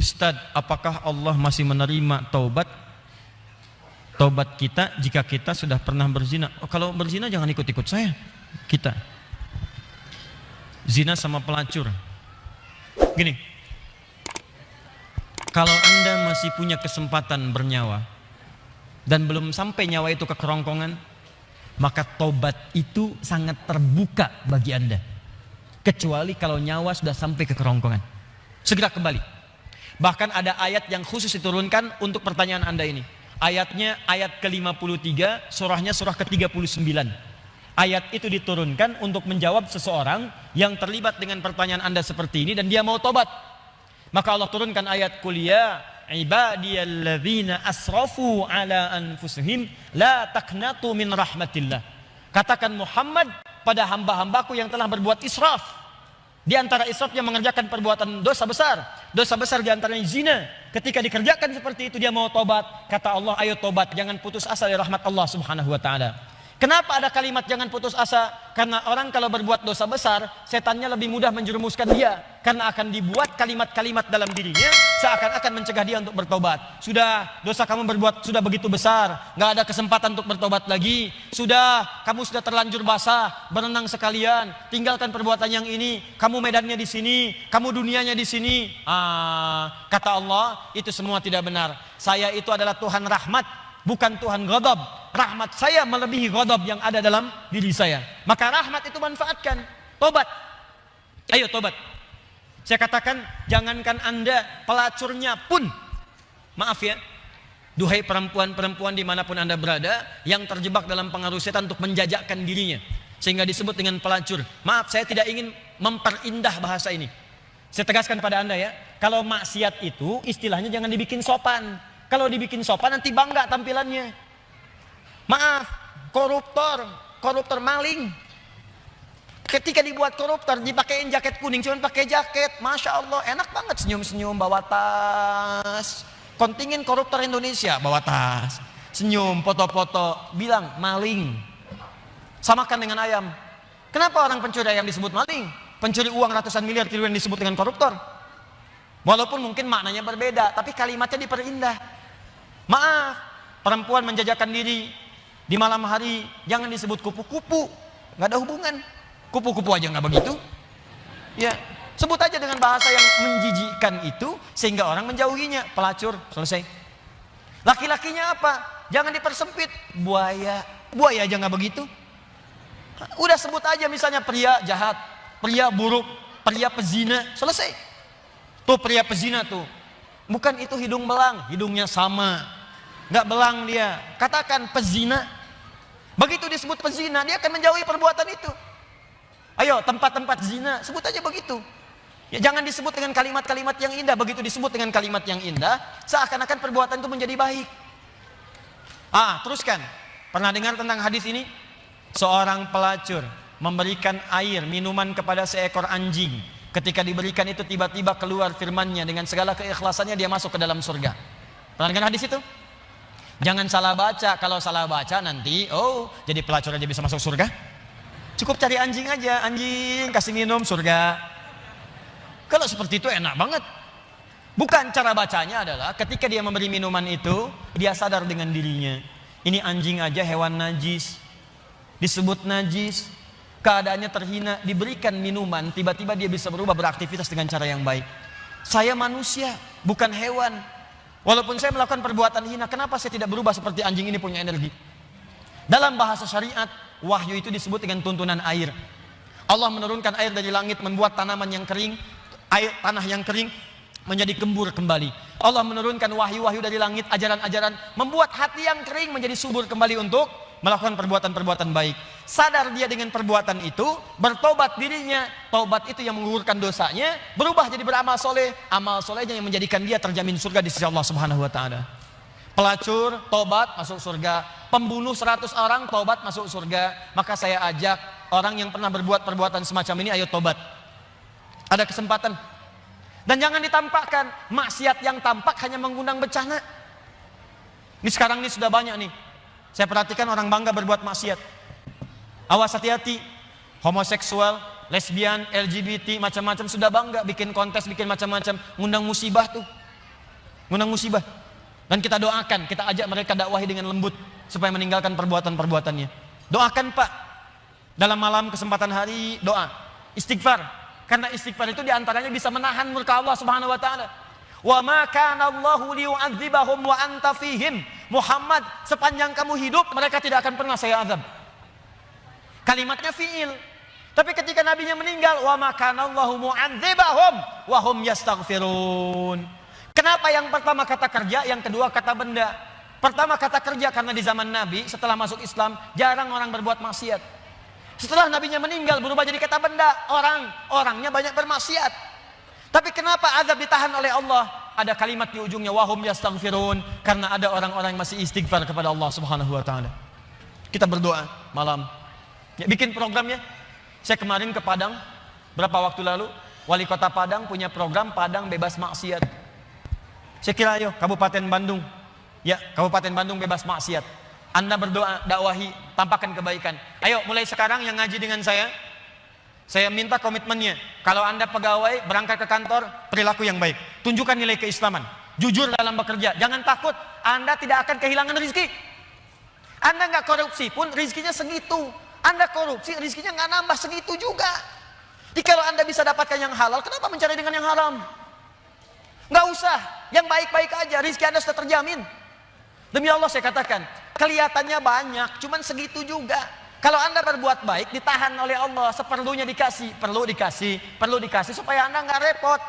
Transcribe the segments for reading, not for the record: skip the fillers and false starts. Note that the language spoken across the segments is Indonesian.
Ustadz, apakah Allah masih menerima taubat kita jika kita sudah pernah berzina? Oh, kalau berzina jangan ikut-ikut saya. Kita zina sama pelacur. Gini, kalau Anda masih punya kesempatan bernyawa dan belum sampai nyawa itu ke kerongkongan, maka tobat itu sangat terbuka bagi Anda. Kecuali kalau nyawa sudah sampai ke kerongkongan, segera kembali. Bahkan ada ayat yang khusus diturunkan untuk pertanyaan Anda ini. Ayatnya ayat ke-53, surahnya surah ke-39. Ayat itu diturunkan untuk menjawab seseorang yang terlibat dengan pertanyaan Anda seperti ini dan dia mau tobat. Maka Allah turunkan ayat kuliah ibadiyalladzina asrafu ala anfusihim la taqnatu min rahmatillah. Katakan Muhammad pada hamba-hambaku yang telah berbuat israf. Di antara israf yang mengerjakan perbuatan dosa besar. Dosa besar di antaranya zina. Ketika dikerjakan seperti itu dia mau tobat. Kata Allah, ayo tobat, jangan putus asa dari rahmat Allah Subhanahu wa taala. Kenapa ada kalimat jangan putus asa? Karena orang kalau berbuat dosa besar, setannya lebih mudah menjerumuskan dia. Karena akan dibuat kalimat-kalimat dalam dirinya seakan-akan mencegah dia untuk bertobat. Sudah, dosa kamu berbuat sudah begitu besar, nggak ada kesempatan untuk bertobat lagi. Sudah, kamu sudah terlanjur basah, berenang sekalian, tinggalkan perbuatan yang ini. Kamu medannya di sini, kamu dunianya di sini. Kata Allah, itu semua tidak benar. Saya itu adalah Tuhan rahmat, bukan Tuhan ghadab. Rahmat saya melebihi ghadab yang ada dalam diri saya. Maka rahmat itu manfaatkan. Tobat. Ayo tobat. Saya katakan, jangankan Anda, pelacurnya pun, maaf ya, duhai perempuan-perempuan dimanapun Anda berada yang terjebak dalam pengaruh setan untuk menjajakkan dirinya sehingga disebut dengan pelacur. Maaf, saya tidak ingin memperindah bahasa ini. Saya tegaskan pada Anda ya, kalau maksiat itu istilahnya jangan dibikin sopan. Kalau dibikin sopan nanti bangga tampilannya. Maaf, koruptor maling. Ketika dibuat koruptor, dipakein jaket kuning, cuma pakai jaket, masya Allah, enak banget senyum-senyum bawa tas. Kontingen koruptor Indonesia bawa tas, senyum, foto-foto, bilang maling. Samakan dengan ayam. Kenapa orang pencuri ayam disebut maling? Pencuri uang ratusan miliar triliun disebut dengan koruptor. Walaupun mungkin maknanya berbeda, tapi kalimatnya diperindah. Maaf, perempuan menjajakan diri di malam hari jangan disebut kupu-kupu, nggak ada hubungan. Kupu-kupu aja nggak begitu. Ya, sebut aja dengan bahasa yang menjijikkan itu sehingga orang menjauhinya. Pelacur, selesai. Laki-lakinya apa? Jangan dipersempit. Buaya aja nggak begitu. Udah sebut aja misalnya pria jahat, pria buruk, pria pezina, selesai. Tuh pria pezina tuh, bukan itu hidung belang, hidungnya sama, nggak belang dia. Katakan pezina. Begitu disebut pezina, dia akan menjauhi perbuatan itu. Ayo, tempat-tempat zina, sebut aja begitu. Ya, jangan disebut dengan kalimat-kalimat yang indah. Begitu disebut dengan kalimat yang indah, seakan-akan perbuatan itu menjadi baik. Teruskan. Pernah dengar tentang hadis ini? Seorang pelacur memberikan air, minuman kepada seekor anjing. Ketika diberikan itu tiba-tiba keluar firman-Nya, dengan segala keikhlasannya dia masuk ke dalam surga. Pernah dengar hadis itu? Jangan salah baca. Kalau salah baca nanti, jadi pelacur aja bisa masuk surga. Cukup cari anjing aja, anjing kasih minum surga. Kalau seperti itu enak banget. Bukan, cara bacanya adalah ketika dia memberi minuman itu, dia sadar dengan dirinya. Ini anjing aja hewan najis, disebut najis, keadaannya terhina, diberikan minuman, tiba-tiba dia bisa berubah beraktivitas dengan cara yang baik. Saya manusia, bukan hewan. Walaupun saya melakukan perbuatan hina, kenapa saya tidak berubah seperti anjing ini punya energi? Dalam bahasa syariat, wahyu itu disebut dengan tuntunan air. Allah menurunkan air dari langit, membuat tanaman yang kering, tanah yang kering menjadi gembur kembali. Allah menurunkan wahyu-wahyu dari langit, ajaran-ajaran, membuat hati yang kering menjadi subur kembali untuk melakukan perbuatan-perbuatan baik. Sadar dia dengan perbuatan itu, bertobat dirinya. Taubat itu yang menggugurkan dosanya, berubah jadi beramal soleh. Amal solehnya yang menjadikan dia terjamin surga di sisi Allah Subhanahu wa taala. Pelacur tobat masuk surga, pembunuh 100 orang tobat masuk surga. Maka saya ajak orang yang pernah berbuat perbuatan semacam ini, ayo tobat. Ada kesempatan. Dan jangan ditampakkan. Maksiat yang tampak hanya mengundang bencana. Ini sekarang ini sudah banyak nih. Saya perhatikan orang bangga berbuat maksiat. Awas, hati-hati. Homoseksual, lesbian, LGBT, macam-macam sudah bangga bikin kontes, bikin macam-macam, ngundang musibah tuh. ngundang musibah. Dan kita doakan, kita ajak mereka dakwahi dengan lembut supaya meninggalkan perbuatan-perbuatannya. Doakan Pak, dalam malam kesempatan hari doa, istighfar. Karena istighfar itu diantaranya bisa menahan murka Allah Subhanahu Wa Taala. Wa ma kana Allahu liyu'adzibahum wa anta fihim. Muhammad, sepanjang kamu hidup mereka tidak akan pernah saya azab. Kalimatnya fiil. Tapi ketika nabinya meninggal, wa ma kana Allahu mu'adzibahum wa hum yastaghfirun. Kenapa yang pertama kata kerja, yang kedua kata benda? Pertama kata kerja karena di zaman Nabi setelah masuk Islam jarang orang berbuat maksiat. Setelah nabinya meninggal berubah jadi kata benda, orangnya banyak bermaksiat. Tapi kenapa azab ditahan oleh Allah? Ada kalimat di ujungnya wahum yastaghfirun, karena ada orang-orang yang masih istighfar kepada Allah Subhanahu Wa Taala. Kita berdoa malam. Ya, bikin programnya. Saya kemarin ke Padang berapa waktu lalu, wali kota Padang punya program Padang bebas maksiat. Saya kira ayo Kabupaten Bandung, ya Kabupaten Bandung bebas maksiat. Anda berdoa, dakwahi, tampakkan kebaikan. Ayo mulai sekarang yang ngaji dengan saya minta komitmennya. Kalau Anda pegawai berangkat ke kantor, perilaku yang baik, tunjukkan nilai keislaman, jujur dalam bekerja, jangan takut. Anda tidak akan kehilangan rezeki. Anda nggak korupsi pun rezekinya segitu. Anda korupsi rezekinya nggak nambah segitu juga. Jadi kalau Anda bisa dapatkan yang halal, kenapa mencari dengan yang haram? Nggak usah, yang baik-baik aja, rezeki Anda sudah terjamin. Demi Allah saya katakan, kelihatannya banyak, cuman segitu juga. Kalau Anda berbuat baik, ditahan oleh Allah, seperlunya dikasih, perlu dikasih supaya Anda nggak repot.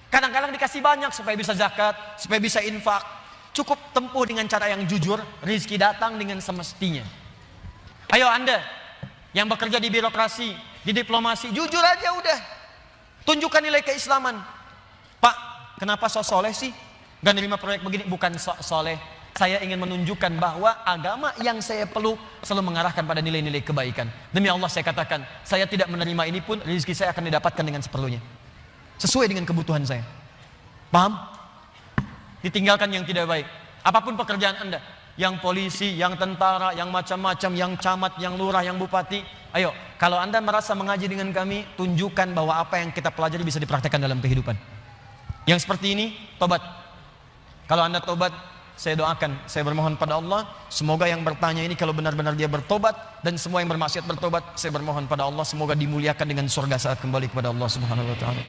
Kadang-kadang dikasih banyak supaya bisa zakat, supaya bisa infak. Cukup tempuh dengan cara yang jujur, rezeki datang dengan semestinya. Ayo Anda yang bekerja di birokrasi, di diplomasi, jujur aja udah. Tunjukkan nilai keislaman. Pak, kenapa sok soleh sih? Gak nerima proyek begini? Bukan sok soleh. Saya ingin menunjukkan bahwa agama yang saya peluk selalu mengarahkan pada nilai-nilai kebaikan. Demi Allah saya katakan, saya tidak menerima ini pun rezeki saya akan didapatkan dengan seperlunya. Sesuai dengan kebutuhan saya. Paham? Ditinggalkan yang tidak baik. Apapun pekerjaan Anda, yang polisi, yang tentara, yang macam-macam, yang camat, yang lurah, yang bupati. Ayo, kalau Anda merasa mengaji dengan kami, tunjukkan bahwa apa yang kita pelajari bisa dipraktekkan dalam kehidupan. Yang seperti ini, tobat. Kalau Anda tobat, saya doakan, saya bermohon pada Allah, semoga yang bertanya ini kalau benar-benar dia bertobat, dan semua yang bermaksiat bertobat, saya bermohon pada Allah, semoga dimuliakan dengan surga saat kembali kepada Allah Subhanahu Wa Taala.